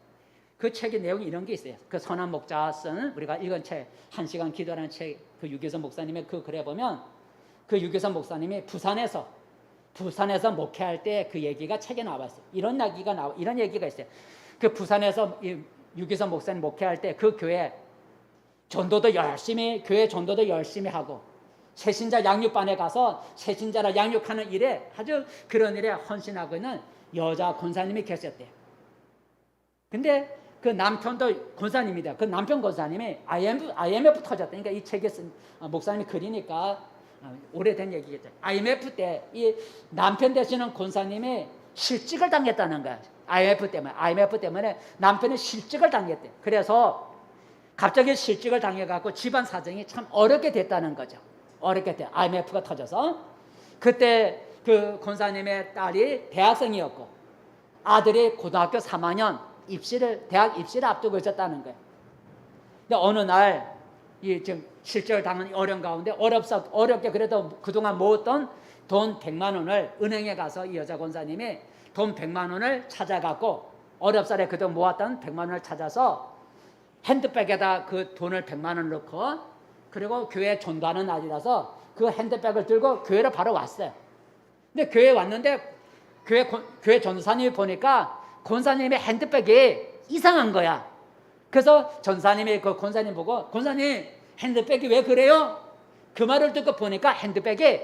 그 책의 내용이 이런 게 있어요. 그 선한 목자 쓴 우리가 읽은 책 1시간 기도라는 책, 그 유기성 목사님의 그 글에 보면 그 유기성 목사님이 부산에서 목회할 때 그 얘기가 책에 나왔어요. 이런 얘기가 있어요. 그 부산에서 유기성 목사님 목회할 때 그 교회 교회 전도도 열심히 하고 새신자 양육반에 가서 새신자를 양육하는 일에 아주 그런 일에 헌신하고 있는 여자 권사님이 계셨대요. 근데 그 남편도 권사님이다. 그 남편 권사님이 IMF 터졌다. 그러니까 이 책에 쓴 목사님이 글이니까 오래된 얘기겠죠. IMF 때 이 남편 되시는 권사님이 실직을 당했다는 거야. IMF 때문에 남편이 실직을 당했대. 그래서 갑자기 실직을 당해갖고 집안 사정이 참 어렵게 됐다는 거죠. 어렵게 돼. IMF가 터져서 그때 그 권사님의 딸이 대학생이었고 아들이 고등학교 3학년 대학 입시를 앞두고 있었다는 거예요. 근데 어느 날 이 지금 실직을 당한 어려운 가운데 어렵게 그래도 그동안 모았던 돈 100만 원을 은행에 가서 이 여자 권사님이 돈 100만 원을 찾아갖고 어렵사리 그동안 모았던 100만 원을 찾아서 핸드백에다 그 돈을 100만 원을 넣고 그리고 교회 전도하는 날이라서 그 핸드백을 들고 교회로 바로 왔어요. 근데 교회에 왔는데 교회 전사님이 보니까 권사님의 핸드백이 이상한 거야. 그래서 전사님이 그 권사님 보고 권사님 핸드백이 왜 그래요? 그 말을 듣고 보니까 핸드백이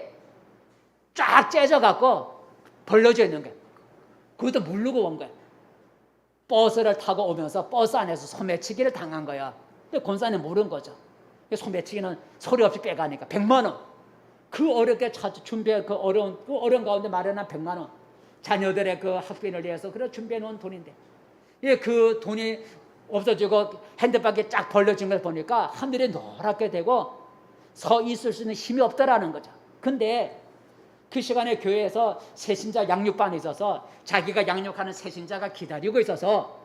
쫙 째져갖고 벌려져 있는 거야. 그것도 모르고 온 거야. 버스를 타고 오면서 버스 안에서 소매치기를 당한 거야. 근데 권사님 모르는 거죠. 소매치기는 소리 없이 빼가니까 100만 원. 그 어렵게 준비해 그 어려운 가운데 마련한 100만 원. 자녀들의 그 학비를 위해서 그래 준비해 놓은 돈인데. 그 돈이 없어지고 핸드백이 쫙 벌려진 걸 보니까 하늘이 노랗게 되고 서 있을 수 있는 힘이 없더라는 거죠. 근데 그 시간에 교회에서 새신자 양육반이 있어서 자기가 양육하는 새신자가 기다리고 있어서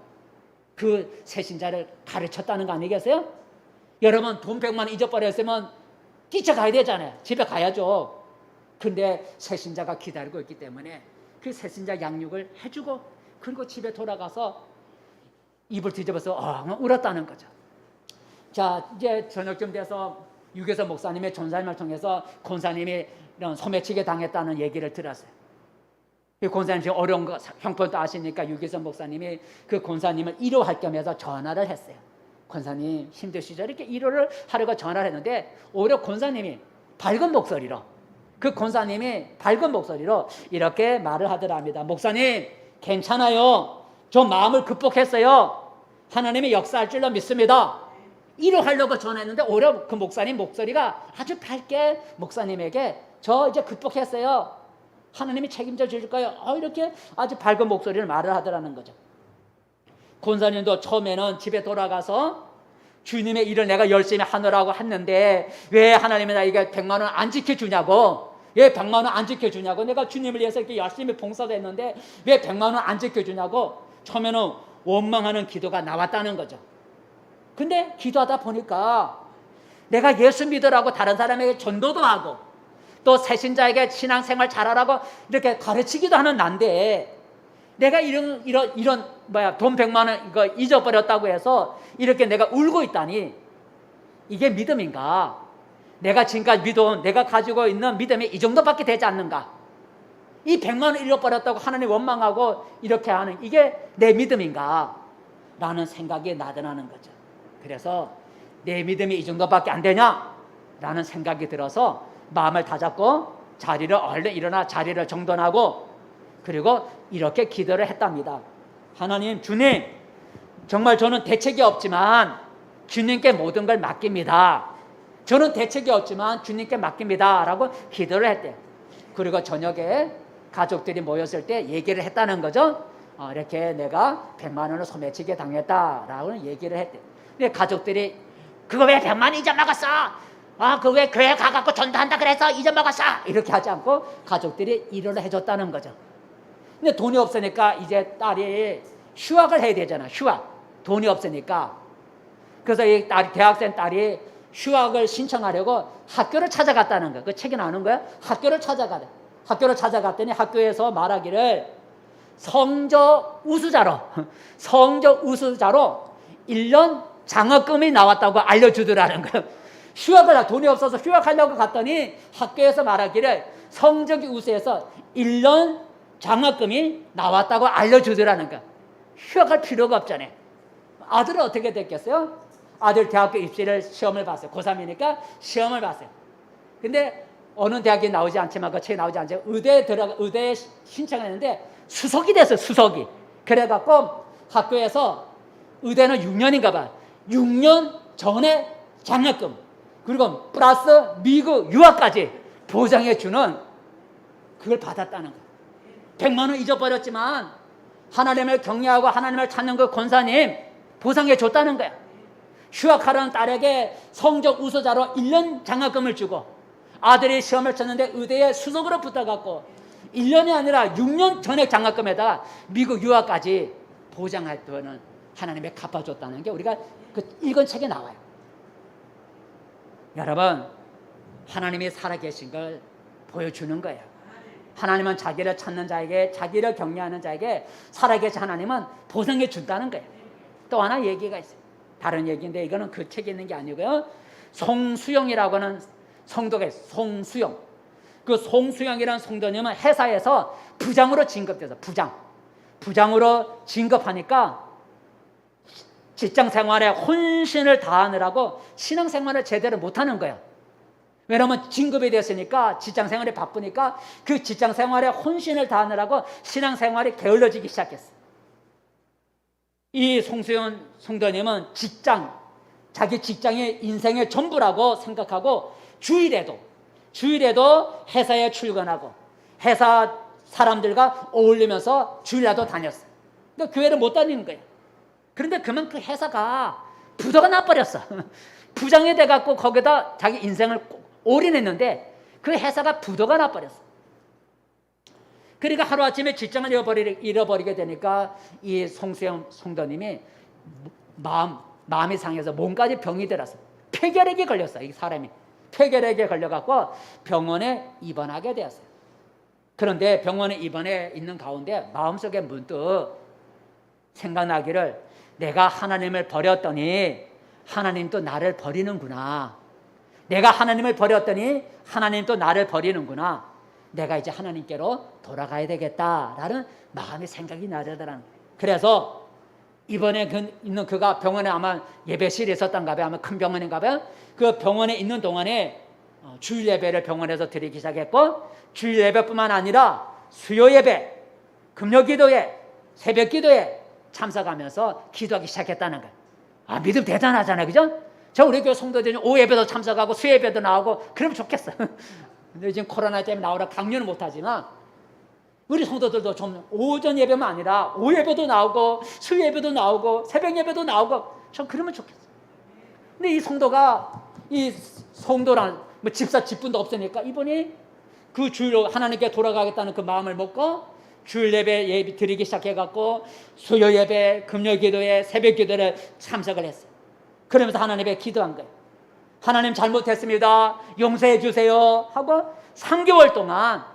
그 새신자를 가르쳤다는 거 아니겠어요? 여러분 돈 100만 원 잊어버렸으면 뛰쳐가야 되잖아요. 집에 가야죠. 근데 새신자가 기다리고 있기 때문에 그 새신자 양육을 해주고 그리고 집에 돌아가서 입을 뒤집어서 울었다는 거죠. 자, 이제 저녁쯤 돼서 유교서 목사님의 전사님을 통해서 권사님이 이런 소매치기 당했다는 얘기를 들었어요. 그 권사님 지금 어려운 거 형편도 아시니까 유교서 목사님이 그 권사님을 위로할 겸해서 전화를 했어요. 권사님 힘드시죠? 이렇게 위로를 하려고 전화를 했는데 오히려 권사님이 밝은 목소리로 이렇게 말을 하더랍니다. 목사님 괜찮아요. 저 마음을 극복했어요. 하나님이 역사할 줄로 믿습니다. 위로하려고 전화했는데 오히려 그 목사님 목소리가 아주 밝게 목사님에게 저 이제 극복했어요. 하나님이 책임져 주실 거예요. 이렇게 아주 밝은 목소리를 말을 하더라는 거죠. 권사님도 처음에는 집에 돌아가서 주님의 일을 내가 열심히 하느라고 했는데 왜 하나님이 나에게 100만 원 안 지켜주냐고, 왜 100만 원 안 지켜주냐고, 내가 주님을 위해서 이렇게 열심히 봉사도 했는데 왜 100만 원 안 지켜주냐고 처음에는 원망하는 기도가 나왔다는 거죠. 근데 기도하다 보니까 내가 예수 믿으라고 다른 사람에게 전도도 하고 또 새신자에게 신앙생활 잘하라고 이렇게 가르치기도 하는 난데 내가 이런 돈 100만 원 이거 잊어버렸다고 해서 이렇게 내가 울고 있다니 이게 믿음인가? 내가 지금까지 믿어온 내가 가지고 있는 믿음이 이 정도밖에 되지 않는가? 이 100만 원 잃어버렸다고 하나님 원망하고 이렇게 하는 이게 내 믿음인가? 라는 생각이 나타나는 거죠. 그래서 내 믿음이 이 정도밖에 안 되냐? 라는 생각이 들어서 마음을 다잡고 자리를 얼른 일어나 자리를 정돈하고 그리고 이렇게 기도를 했답니다. 하나님, 주님, 정말 저는 대책이 없지만 주님께 모든 걸 맡깁니다. 저는 대책이 없지만 주님께 맡깁니다. 라고 기도를 했대요. 그리고 저녁에 가족들이 모였을 때 얘기를 했다는 거죠. 이렇게 내가 100만 원을 소매치기 당했다라고 얘기를 했대요. 근데 가족들이 그거 왜 100만 원 잊어먹었어? 그거 왜 교회 가갖고 전도한다 그래서 잊어먹었어? 이렇게 하지 않고 가족들이 일을 해줬다는 거죠. 근데 돈이 없으니까 이제 딸이 휴학을 해야 되잖아. 휴학. 돈이 없으니까. 그래서 이 딸이, 대학생 딸이 휴학을 신청하려고 학교를 찾아갔다는 거야. 그 책에 나오는 거야. 학교를 찾아가래. 학교를 찾아갔더니 학교에서 말하기를 성적 우수자로 1년 장학금이 나왔다고 알려주더라는 거예요. 휴학을 돈이 없어서 휴학하려고 갔더니 학교에서 말하기를 성적이 우수해서 1년 장학금이 나왔다고 알려주더라는 거야. 휴학할 필요가 없잖아요. 아들은 어떻게 됐겠어요? 아들 대학교 입시를 시험을 봤어요. 고3이니까 시험을 봤어요. 근데 어느 대학이 나오지 않지만 그 책이 나오지 않지만 의대에 신청을 했는데 수석이 됐어요. 수석이. 그래갖고 학교에서 의대는 6년인가 봐. 6년 전에 장학금 그리고 플러스 미국 유학까지 보장해 주는 그걸 받았다는 거예요. 100만 원 잊어버렸지만 하나님을 경외하고 하나님을 찾는 그 권사님 보상해 줬다는 거야. 휴학하려는 딸에게 성적 우수자로 1년 장학금을 주고 아들이 시험을 쳤는데 의대에 수석으로 붙어갖고 1년이 아니라 6년 전액 장학금에다가 미국 유학까지 보장할 때는 하나님이 갚아줬다는 게 우리가 그 읽은 책에 나와요. 여러분, 하나님이 살아계신 걸 보여주는 거예요. 하나님은 자기를 찾는 자에게, 자기를 경외하는 자에게 살아계신 하나님은 보상해 준다는 거예요. 또 하나 얘기가 있어요. 다른 얘기인데 이거는 그 책에 있는 게 아니고요. 송수영이라고 하는 성도가 있어요. 송수영. 그 송수영이라는 성도님은 회사에서 부장으로 진급돼서 부장으로 진급하니까 직장 생활에 혼신을 다하느라고 신앙 생활을 제대로 못하는 거예요. 왜냐하면 진급이 됐으니까 직장 생활이 바쁘니까 그 직장 생활에 혼신을 다하느라고 신앙 생활이 게을러지기 시작했어요. 이 송수영 성도님은 자기 직장이 인생의 전부라고 생각하고 주일에도 회사에 출근하고 회사 사람들과 어울리면서 주일날도 다녔어요. 그러니까 교회를 못 다니는 거예요. 그런데 그만큼 회사가 부도가 나버렸어. 부장이 돼갖고 거기다 자기 인생을 올인했는데 그 회사가 부도가 나버렸어. 그러니까 하루아침에 직장을 잃어버리게 되니까 이 송수영 성도님이 마음이 상해서 몸까지 병이 들었어. 폐결핵에 걸렸어. 이 사람이 폐결핵에 걸려갖고 병원에 입원하게 되었어요. 그런데 병원에 입원해 있는 가운데 마음속에 문득 생각나기를 내가 하나님을 버렸더니 하나님도 나를 버리는구나. 내가 하나님을 버렸더니 하나님도 나를 버리는구나. 내가 이제 하나님께로 돌아가야 되겠다라는 마음의 생각이 나더라는 거예요. 그래서 이번에 있는 그가 병원에 아마 예배실에 있었던가 봐요. 아마 큰 병원인가 봐요. 그 병원에 있는 동안에 주일 예배를 병원에서 드리기 시작했고 주일 예배뿐만 아니라 수요 예배, 금요 기도회, 새벽 기도에 참석하면서 기도하기 시작했다는 거예요. 믿음 대단하잖아요. 그죠? 우리 교회 성도들이 오후 예배도 참석하고 수요 예배도 나오고 그러면 좋겠어. 근데 지금 코로나 때문에 나오라 강요는 못하지만 우리 성도들도 좀 오전 예배만 아니라 오후 예배도 나오고 수요 예배도 나오고 새벽 예배도 나오고 좀 그러면 좋겠어. 근데 이 성도란 집사 직분도 없으니까 이분이 그 주일로 하나님께 돌아가겠다는 그 마음을 먹고 주일 예배 드리기 시작해갖고 수요 예배, 금요 기도회, 새벽 기도를 참석을 했어요. 그러면서 하나님께 기도한 거예요. 하나님 잘못했습니다. 용서해 주세요. 하고 3개월 동안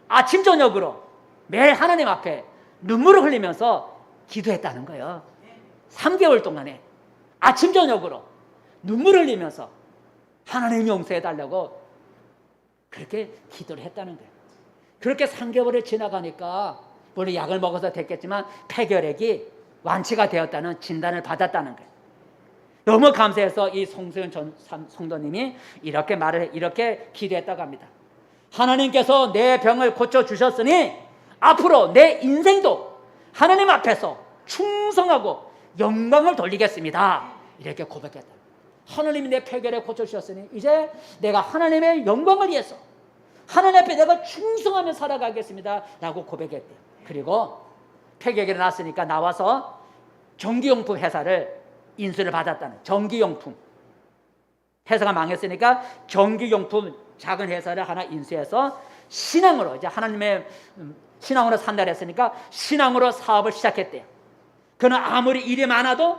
아침 저녁으로 매일 하나님 앞에 눈물을 흘리면서 기도했다는 거예요. 3개월 동안에 아침 저녁으로 눈물을 흘리면서 하나님 용서해 달라고 그렇게 기도를 했다는 거예요. 그렇게 3개월이 지나가니까 물론 약을 먹어서 됐겠지만 폐결핵이 완치가 되었다는 진단을 받았다는 거예요. 너무 감사해서 이 송수연 전 성도님이 이렇게 기도했다고 합니다. 하나님께서 내 병을 고쳐주셨으니 앞으로 내 인생도 하나님 앞에서 충성하고 영광을 돌리겠습니다. 이렇게 고백했다. 하나님이 내 폐결을 고쳐주셨으니 이제 내가 하나님의 영광을 위해서 하나님 앞에 내가 충성하며 살아가겠습니다 라고 고백했대요. 그리고 폐결이 났으니까 나와서 전기용품 회사를 인수를 받았다는, 전기용품 회사가 망했으니까 전기용품 작은 회사를 하나 인수해서 신앙으로, 이제 하나님의 신앙으로 산다 했으니까 신앙으로 사업을 시작했대요. 그는 아무리 일이 많아도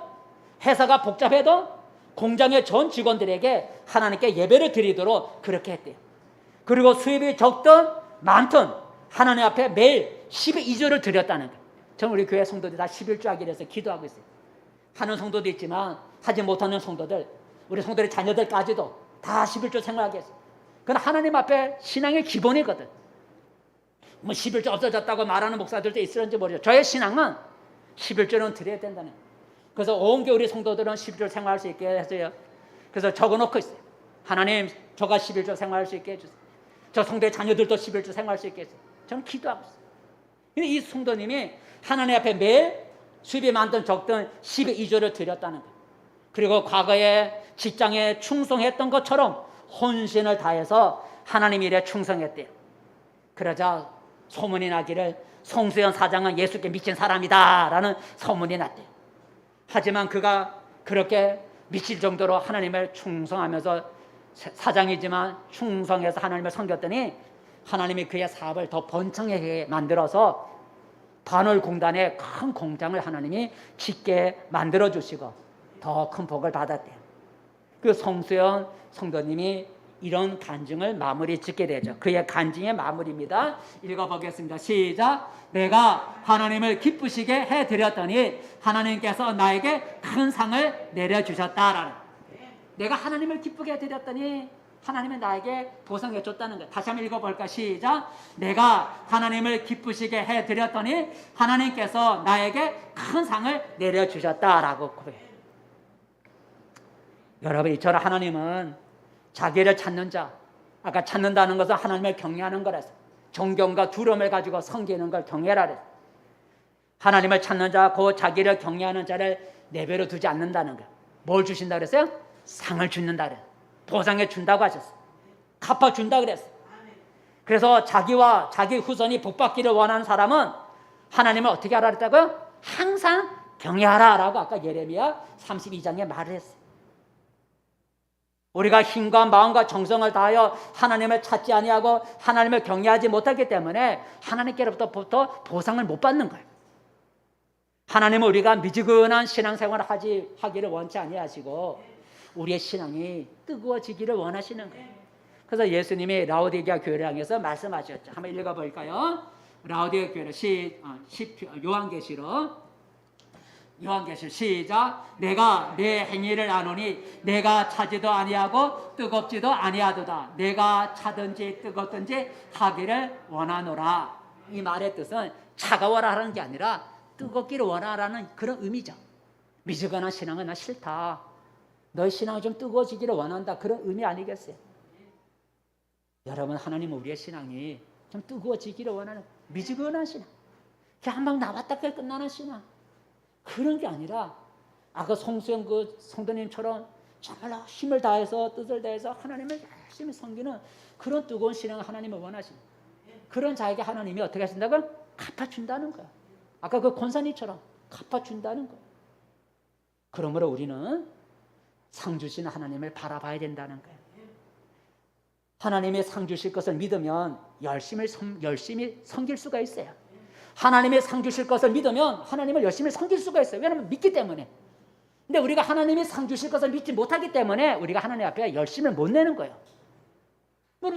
회사가 복잡해도 공장의 전 직원들에게 하나님께 예배를 드리도록 그렇게 했대요. 그리고 수입이 적든 많든 하나님 앞에 매일 12조를 드렸다는 거예요. 저는 우리 교회 성도들 다 11조 하기로 해서 기도하고 있어요. 하는 성도도 있지만 하지 못하는 성도들, 우리 성도의 자녀들까지도 다 11조 생활하게 했어요. 그건 하나님 앞에 신앙의 기본이거든. 뭐 11조 없어졌다고 말하는 목사들도 있을지 모르죠. 저의 신앙은 11조는 드려야 된다는 거예요. 그래서 온 교회 우리 성도들은 11조 생활할 수 있게 해서요. 그래서 적어놓고 있어요. 하나님, 저가 11조 생활할 수 있게 해주세요. 저 성도의 자녀들도 11조 생활할 수 있게 해주세요. 저는 기도하고 있어요. 근데 이 성도님이 하나님 앞에 매일 수입이 많든 적든 12조를 드렸다는 거예요. 그리고 과거에 직장에 충성했던 것처럼 혼신을 다해서 하나님 일에 충성했대요. 그러자 소문이 나기를 송수연 사장은 예수께 미친 사람이다 라는 소문이 났대요. 하지만 그가 그렇게 미칠 정도로 하나님을 충성하면서 사장이지만 충성해서 하나님을 섬겼더니 하나님이 그의 사업을 더 번창하게 만들어서 반월공단에 큰 공장을 하나님이 짓게 만들어주시고 더 큰 복을 받았대요. 그 송수연 성도님이 이런 간증을 마무리 짓게 되죠. 그의 간증의 마무리입니다. 읽어보겠습니다. 시작. 내가 하나님을 기쁘시게 해드렸더니 하나님께서 나에게 큰 상을 내려주셨다라는, 내가 하나님을 기쁘게 해드렸더니 하나님이 나에게 보상해 줬다는 거예요. 다시 한번 읽어볼까? 시작. 내가 하나님을 기쁘시게 해드렸더니 하나님께서 나에게 큰 상을 내려주셨다라고 고백해요. 여러분, 이처럼 하나님은 자기를 찾는 자, 아까 찾는다는 것은 하나님을 경외하는 거라서 존경과 두려움을 가지고 섬기는 걸 경외라 그랬어요. 하나님을 찾는 자, 그 자기를 경외하는 자를 내버려 두지 않는다는 거예요. 뭘 주신다 그랬어요? 상을 주는다 그랬어요. 보상해 준다고 하셨어요. 갚아준다 그랬어요. 그래서 자기와 자기 후손이 복받기를 원하는 사람은 하나님을 어떻게 하라 그랬다고요? 항상 경외하라 라고 아까 예레미야 32장에 말을 했어요. 우리가 힘과 마음과 정성을 다하여 하나님을 찾지 아니하고 하나님을 경외하지 못하기 때문에 하나님께로부터 보상을 못 받는 거예요. 하나님은 우리가 미지근한 신앙생활을 하기를 원치 아니하시고 우리의 신앙이 뜨거워지기를 원하시는 거예요. 그래서 예수님이 라오디게아 교회를 향해서 말씀하셨죠. 한번 읽어볼까요? 라오디게아 교회를 요한계시록 시작. 내가 내 행위를 아노니 내가 차지도 아니하고 뜨겁지도 아니하도다. 내가 차든지 뜨겁든지 하기를 원하노라. 이 말의 뜻은 차가워라 하는 게 아니라 뜨겁기를 원하라는 그런 의미죠. 미지근한 신앙은 나 싫다, 너의 신앙이 좀 뜨거워지기를 원한다, 그런 의미 아니겠어요? 여러분, 하나님은 우리의 신앙이 좀 뜨거워지기를 원하는 미지근한 신앙, 그냥 한방 나왔다 끝나는 신앙, 그런 게 아니라 아까 송수연 그 성도님처럼 정말로 힘을 다해서 뜻을 다해서 하나님을 열심히 섬기는 그런 뜨거운 신앙을 하나님은 원하십니다. 그런 자에게 하나님이 어떻게 하신다고? 갚아준다는 거야. 아까 그 권사님처럼 갚아준다는 거야. 그러므로 우리는 상 주신 하나님을 바라봐야 된다는 거예요. 하나님의 상 주실 것을 믿으면 열심히 섬길 수가 있어요. 하나님의 상 주실 것을 믿으면 하나님을 열심히 섬길 수가 있어요. 왜냐하면 믿기 때문에. 근데 우리가 하나님이 상 주실 것을 믿지 못하기 때문에 우리가 하나님 앞에 열심을 못 내는 거예요.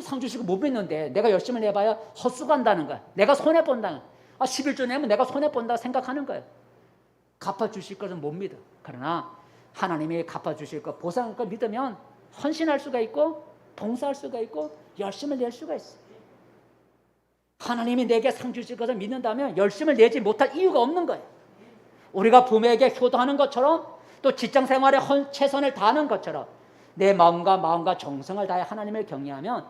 상 주시고 못 믿는데 내가 열심을 내봐야 헛수고한다는 거야. 내가 손해본다는 거야. 11조 내면 내가 손해본다 생각하는 거예요. 갚아주실 것은 못 믿어. 그러나 하나님이 갚아주실 것, 보상할 것 믿으면 헌신할 수가 있고 봉사할 수가 있고 열심을 낼 수가 있어요. 하나님이 내게 상 주실 것을 믿는다면 열심을 내지 못할 이유가 없는 거예요. 우리가 부모에게 효도하는 것처럼 또 직장생활에 최선을 다하는 것처럼 내 마음과 정성을 다해 하나님을 경외하면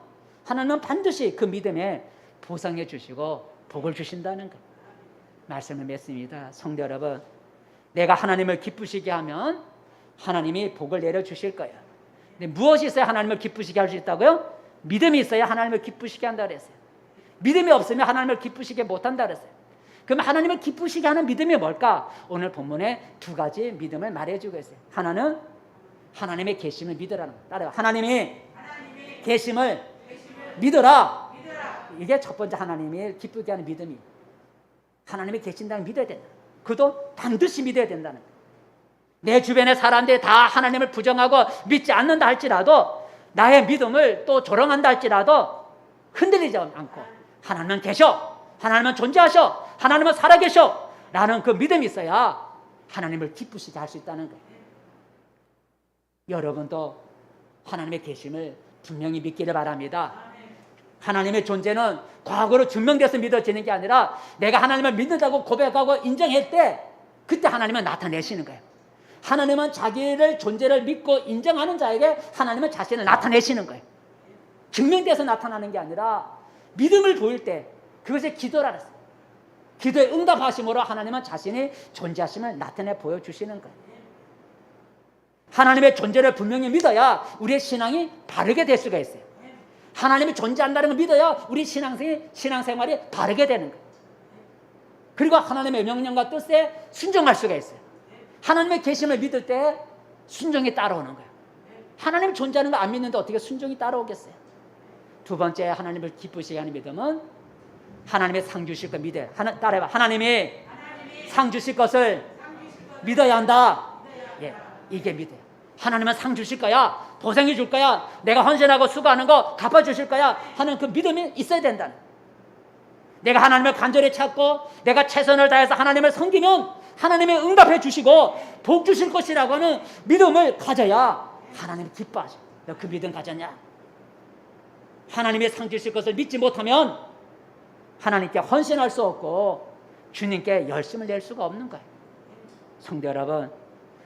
하나님은 반드시 그 믿음에 보상해 주시고 복을 주신다는 것. 말씀을 맺습니다. 성도 여러분, 내가 하나님을 기쁘시게 하면 하나님이 복을 내려주실 거예요. 근데 무엇이 있어야 하나님을 기쁘시게 할 수 있다고요? 믿음이 있어야 하나님을 기쁘시게 한다 그랬어요. 믿음이 없으면 하나님을 기쁘시게 못한다 그랬어요. 그럼 하나님을 기쁘시게 하는 믿음이 뭘까? 오늘 본문에 두 가지 믿음을 말해주고 있어요. 하나는 하나님의 계심을 믿으라는 거예요. 따라요. 하나님이 계심을 믿어라. 이게 첫 번째 하나님이 기쁘게 하는 믿음이. 하나님이 계신다는 믿어야 된다. 그도 반드시 믿어야 된다는 거예요. 내 주변의 사람들이 다 하나님을 부정하고 믿지 않는다 할지라도 나의 믿음을 또 조롱한다 할지라도 흔들리지 않고 하나님은 계셔, 하나님은 존재하셔, 하나님은 살아계셔 라는 그 믿음이 있어야 하나님을 기쁘시게 할 수 있다는 거예요. 여러분도 하나님의 계심을 분명히 믿기를 바랍니다. 하나님의 존재는 과거로 증명돼서 믿어지는 게 아니라 내가 하나님을 믿는다고 고백하고 인정할 때 그때 하나님은 나타내시는 거예요. 하나님은 자기를 존재를 믿고 인정하는 자에게 하나님은 자신을 나타내시는 거예요. 증명돼서 나타나는 게 아니라 믿음을 보일 때 그것이 기도라 그랬어요. 기도에 응답하심으로 하나님은 자신이 존재하심을 나타내 보여주시는 거예요. 하나님의 존재를 분명히 믿어야 우리의 신앙이 바르게 될 수가 있어요. 하나님이 존재한다는 걸 믿어야 우리 신앙생활이 바르게 되는 거예요. 그리고 하나님의 명령과 뜻에 순종할 수가 있어요. 하나님의 계심을 믿을 때 순종이 따라오는 거예요. 하나님 존재하는 거 안 믿는데 어떻게 순종이 따라오겠어요? 두 번째 하나님을 기쁘시게 하는 믿음은 하나님의 상 주실 것 믿어요. 따라해봐. 하나님이 상 주실 것을 믿어야 한다. 예, 이게 믿어요. 하나님은 상 주실 거야, 보상해 줄 거야, 내가 헌신하고 수고하는 거 갚아주실 거야 하는 그 믿음이 있어야 된다는. 내가 하나님을 간절히 찾고 내가 최선을 다해서 하나님을 섬기면 하나님이 응답해 주시고 복 주실 것이라고 하는 믿음을 가져야 하나님이 기뻐하셔. 너 그 믿음 가졌냐? 하나님의 상 주실 것을 믿지 못하면 하나님께 헌신할 수 없고 주님께 열심을 낼 수가 없는 거예요. 성도 여러분,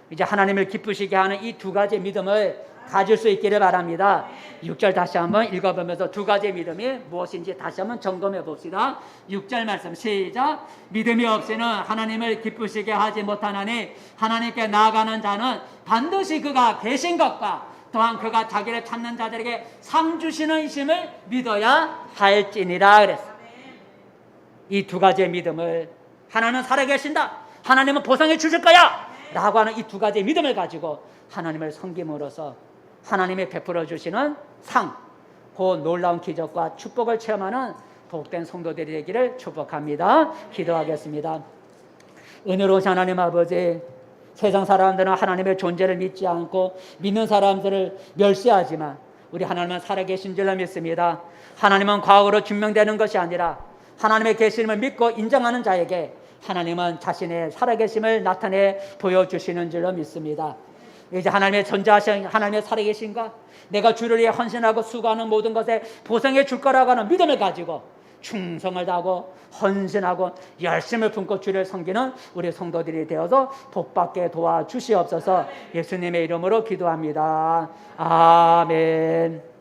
이제 하나님을 기쁘시게 하는 이 두 가지 믿음을 가질 수 있기를 바랍니다. 6절 다시 한번 읽어보면서 두 가지 믿음이 무엇인지 다시 한번 점검해 봅시다. 6절 말씀 시작. 믿음이 없이는 하나님을 기쁘시게 하지 못하나니 하나님께 나아가는 자는 반드시 그가 계신 것과 또한 그가 자기를 찾는 자들에게 상 주시는 이심을 믿어야 할지니라 그랬어요. 이 두 가지의 믿음을, 하나는 살아계신다, 하나님은 보상해 주실 거야 라고 하는 이 두 가지의 믿음을 가지고 하나님을 섬김으로써 하나님이 베풀어 주시는 상, 그 놀라운 기적과 축복을 체험하는 복된 성도들이 되기를 축복합니다. 기도하겠습니다. 은혜로우신 하나님 아버지, 세상 사람들은 하나님의 존재를 믿지 않고 믿는 사람들을 멸시하지만 우리 하나님은 살아계신 줄로 믿습니다. 하나님은 과거로 증명되는 것이 아니라 하나님의 계심을 믿고 인정하는 자에게 하나님은 자신의 살아계심을 나타내 보여주시는 줄로 믿습니다. 이제 하나님의 존재하신 하나님의 살아계심과 내가 주를 위해 헌신하고 수고하는 모든 것에 보상해 줄 거라고 하는 믿음을 가지고 충성을 다하고 헌신하고 열심을 품고 주를 섬기는 우리 성도들이 되어서 복받게 도와주시옵소서. 예수님의 이름으로 기도합니다. 아멘.